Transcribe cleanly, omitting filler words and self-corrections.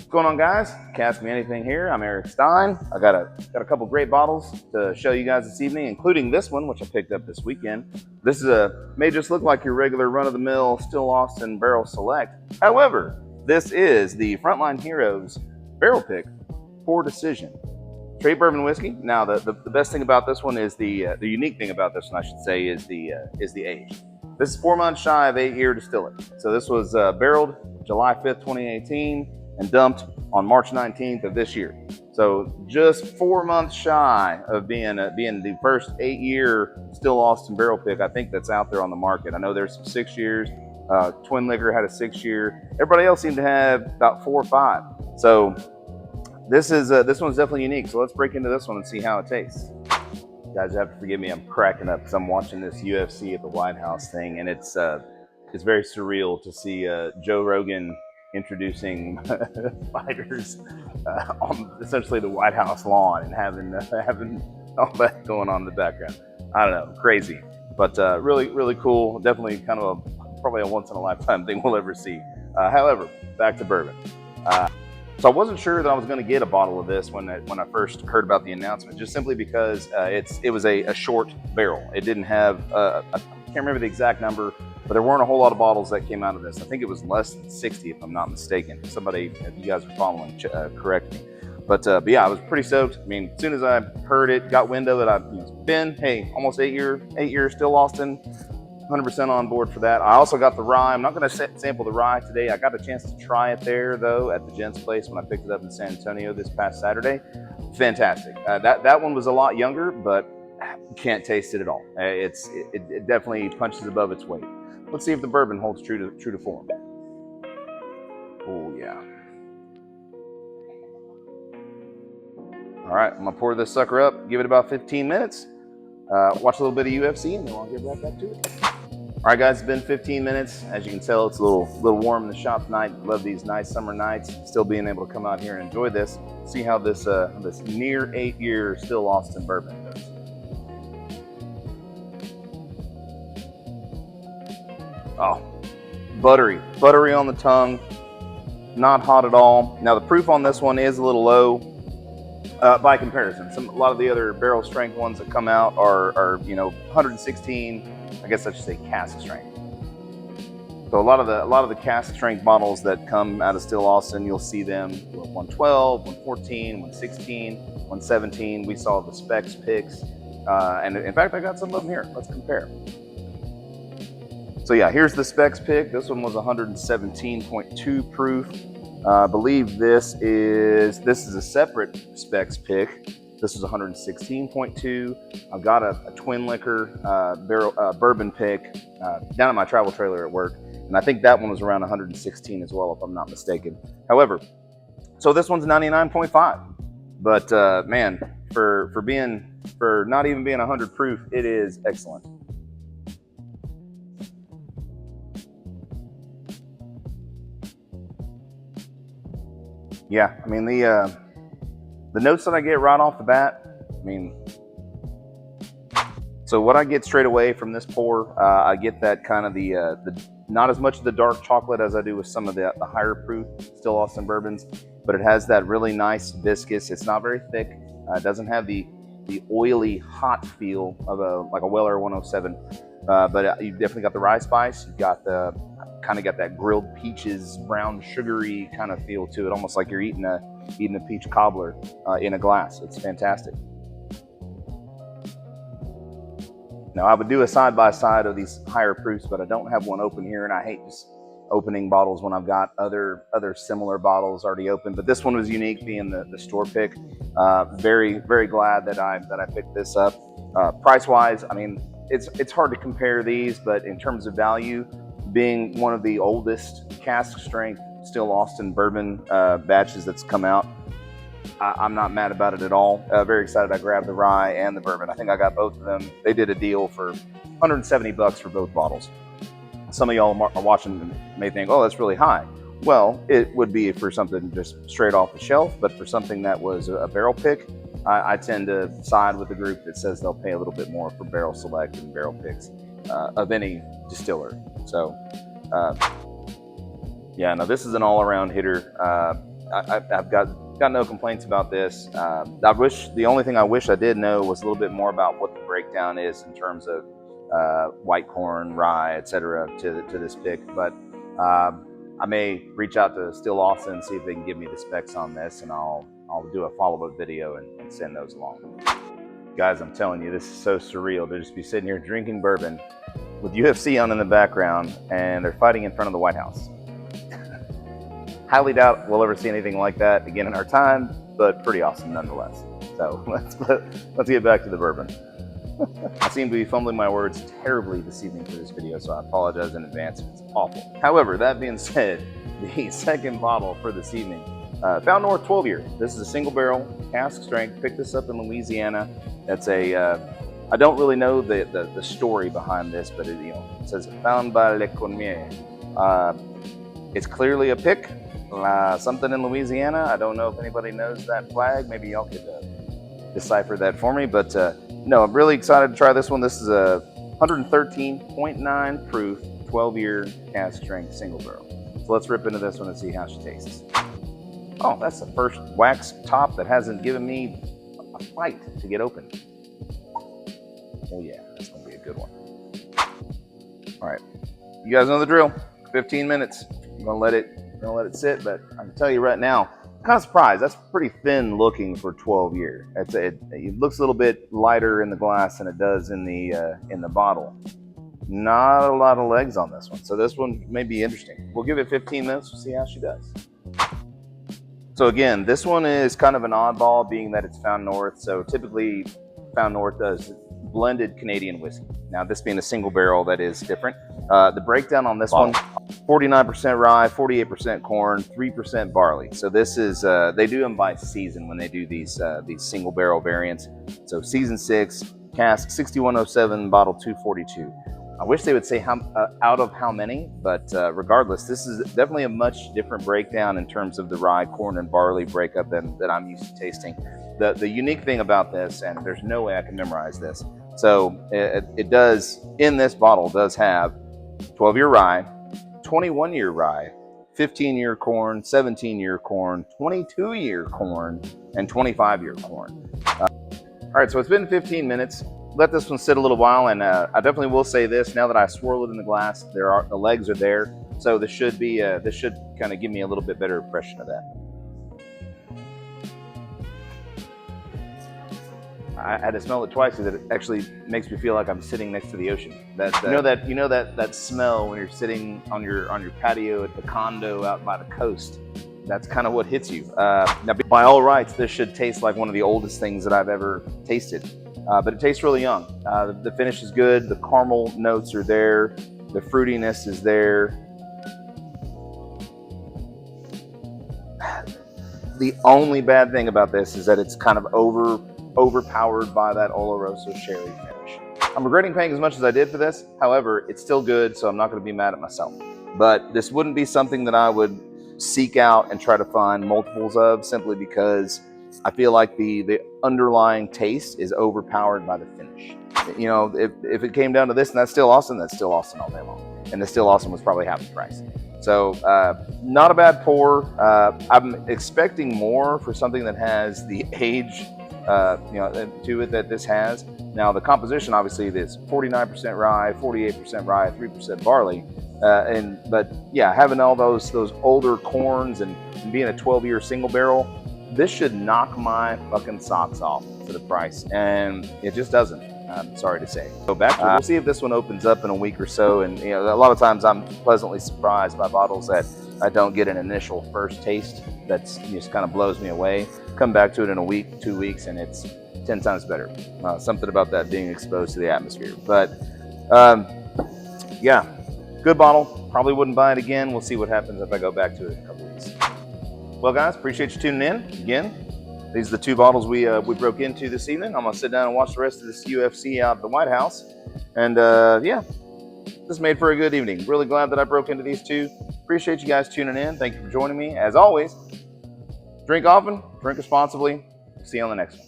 What's going on, guys? Cask Me Anything here. I'm Eric Stein. I got a couple great bottles to show you guys this evening, including this one, which I picked up this weekend. This is may just look like your regular run-of-the-mill Still Austin Barrel Select. However, this is the Frontline Heroes Barrel Pick for Decision. Straight bourbon whiskey. Now, the best thing about this one is the unique thing about this one, I should say, is the age. This is 4 months shy of 8-year distillate. So this was barreled July 5th, 2018, and dumped on March 19th of this year. So just 4 months shy of being the first 8-year Still Austin barrel pick I think that's out there on the market. I know there's some 6 years. Twin Liquor had a 6-year. Everybody else seemed to have about 4 or 5. So this one's definitely unique. So let's break into this one and see how it tastes. You guys have to forgive me. I'm cracking up because I'm watching this UFC at the White House thing, and it's very surreal to see Joe Rogan introducing fighters on essentially the White House lawn and having all that going on in the background. I don't know, crazy, but really cool. Definitely kind of probably a once in a lifetime thing we'll ever see. However, back to bourbon. So I wasn't sure that I was going to get a bottle of this when I first heard about the announcement, just simply because it was a short barrel. It didn't have I can't remember the exact number, but there weren't a whole lot of bottles that came out of this. I think it was less than 60, if I'm not mistaken. Somebody, if you guys are following, correct me. But yeah, I was pretty stoked. I mean, as soon as I heard it, got wind of it, I've been, hey, almost 8 years Still Austin, 100% on board for that. I also got the rye. I'm not going to sample the rye today. I got a chance to try it there, though, at the Gents Place when I picked it up in San Antonio this past Saturday. Fantastic. That one was a lot younger, but you can't taste it at all. It definitely punches above its weight. Let's see if the bourbon holds true to form. Oh yeah. All right, I'm gonna pour this sucker up. Give it about 15 minutes. Watch a little bit of UFC, and then I'll get right back to it. All right, guys, it's been 15 minutes. As you can tell, it's a little warm in the shop tonight. Love these nice summer nights. Still being able to come out here and enjoy this. See how this near 8-year Still Austin bourbon does. Oh, buttery on the tongue, not hot at all. Now the proof on this one is a little low by comparison. A lot of the other barrel strength ones that come out are 116. I guess I should say cask strength. So a lot of the cask strength bottles that come out of Still Austin, you'll see them 112, 114, 116, 117. We saw the specs picks, and in fact I got some of them here. Let's compare. So yeah, here's the specs pick. This one was 117.2 proof. I believe this is a separate specs pick. This is 116.2. I've got a Twin Liquor bourbon pick down at my travel trailer at work, and I think that one was around 116 as well, if I'm not mistaken. However, so this one's 99.5. But man, for not even being 100 proof, it is excellent. Yeah, I mean the notes that I get right off the bat, so what I get straight away from this pour, I get that kind of the not as much of the dark chocolate as I do with some of the higher proof Still Austin bourbons, but it has that really nice viscous. It's not very thick. It doesn't have the oily hot feel of like a Weller 107, but you've definitely got the rye spice. You've got kind of got that grilled peaches, brown sugary kind of feel to it, almost like you're eating a peach cobbler in a glass. It's fantastic. Now I would do a side by side of these higher proofs, but I don't have one open here, and I hate just opening bottles when I've got other similar bottles already open. But this one was unique, being the store pick. Very glad that I picked this up. Price wise, I mean, it's hard to compare these, but in terms of value, being one of the oldest cask strength Still Austin bourbon batches that's come out, I'm not mad about it at all. Very excited I grabbed the rye and the bourbon. I think I got both of them. They did a deal for $170 for both bottles. Some of y'all are watching and may think, oh, that's really high. Well, it would be for something just straight off the shelf, but for something that was a barrel pick, I tend to side with the group that says they'll pay a little bit more for barrel select and barrel picks of any distiller. So yeah, no, this is an all-around hitter. I've got no complaints about this. The only thing I wish I did know was a little bit more about what the breakdown is in terms of white corn, rye, etc. to this pick. But I may reach out to Still Austin and see if they can give me the specs on this, and I'll do a follow-up video and send those along. Guys, I'm telling you, this is so surreal to just be sitting here drinking bourbon with UFC on in the background, and they're fighting in front of the White House. Highly doubt we'll ever see anything like that again in our time, but pretty awesome nonetheless. So let's get back to the bourbon. I seem to be fumbling my words terribly this evening for this video, so I apologize in advance if it's awful. However, that being said, the second bottle for this evening, Found North 12 year. This is a single barrel cask strength. Picked this up in Louisiana. That's I don't really know the story behind this, but it says found by Le Cormier. It's clearly a pick, something in Louisiana. I don't know if anybody knows that flag. Maybe y'all could decipher that for me. But no, I'm really excited to try this one. This is a 113.9 proof, 12-year cask strength single barrel. So let's rip into this one and see how she tastes. Oh, that's the first wax top that hasn't given me a fight to get open. Oh yeah, that's gonna be a good one. All right, you guys know the drill. 15 minutes. I'm gonna let it sit, but I can tell you right now, I'm kind of surprised. That's pretty thin looking for 12 year. It looks a little bit lighter in the glass than it does in the bottle. Not a lot of legs on this one, so this one may be interesting. We'll give it 15 minutes. We'll see how she does. So again, this one is kind of an oddball, being that it's Found North. So typically, Found North does blended Canadian whiskey. Now, this being a single barrel, that is different. The breakdown on this one: 49% rye, 48% corn, 3% barley. So this is they do them by season when they do these single barrel variants. So season 6, cask 6107, bottle 242. I wish they would say out of how many, but regardless, this is definitely a much different breakdown in terms of the rye, corn, and barley breakup than I'm used to tasting. The unique thing about this, and there's no way I can memorize this, so it does, in this bottle, does have 12-year rye, 21-year rye, 15-year corn, 17-year corn, 22-year corn, and 25-year corn. All right, so it's been 15 minutes. Let this one sit a little while, and I definitely will say this: now that I swirl it in the glass, the legs are there, so this should kind of give me a little bit better impression of that. I had to smell it twice because it actually makes me feel like I'm sitting next to the ocean. You know that smell when you're sitting on your patio at the condo out by the coast. That's kind of what hits you. Now, by all rights, this should taste like one of the oldest things that I've ever tasted. But it tastes really young. The finish is good. The caramel notes are there. The fruitiness is there. The only bad thing about this is that it's kind of overpowered by that Oloroso sherry finish. I'm regretting paying as much as I did for this. However, it's still good, so I'm not going to be mad at myself. But this wouldn't be something that I would seek out and try to find multiples of, simply because I feel like the underlying taste is overpowered by the finish. You know, if it came down to this and that's Still Austin all day long. And the Still Austin was probably half the price. So not a bad pour. I'm expecting more for something that has the age to it that this has. Now the composition, obviously, is 49% rye, 48% rye, 3% barley. But yeah, having all those older corns and being a 12-year single barrel, this should knock my fucking socks off for the price, and it just doesn't. I'm sorry to say. Go back to we'll see if this one opens up in a week or so. And a lot of times I'm pleasantly surprised by bottles that I don't get an initial first taste that's just kind of blows me away. Come back to it in a week, 2 weeks, and it's 10 times better. Something about that being exposed to the atmosphere. But yeah, good bottle. Probably wouldn't buy it again. We'll see what happens if I go back to it in a couple weeks. Well, guys, appreciate you tuning in again. These are the two bottles we broke into this evening. I'm gonna sit down and watch the rest of this UFC out at the White House, and yeah, this made for a good evening. Really glad that I broke into these two. Appreciate you guys tuning in. Thank you for joining me. As always, drink often, drink responsibly. See you on the next one.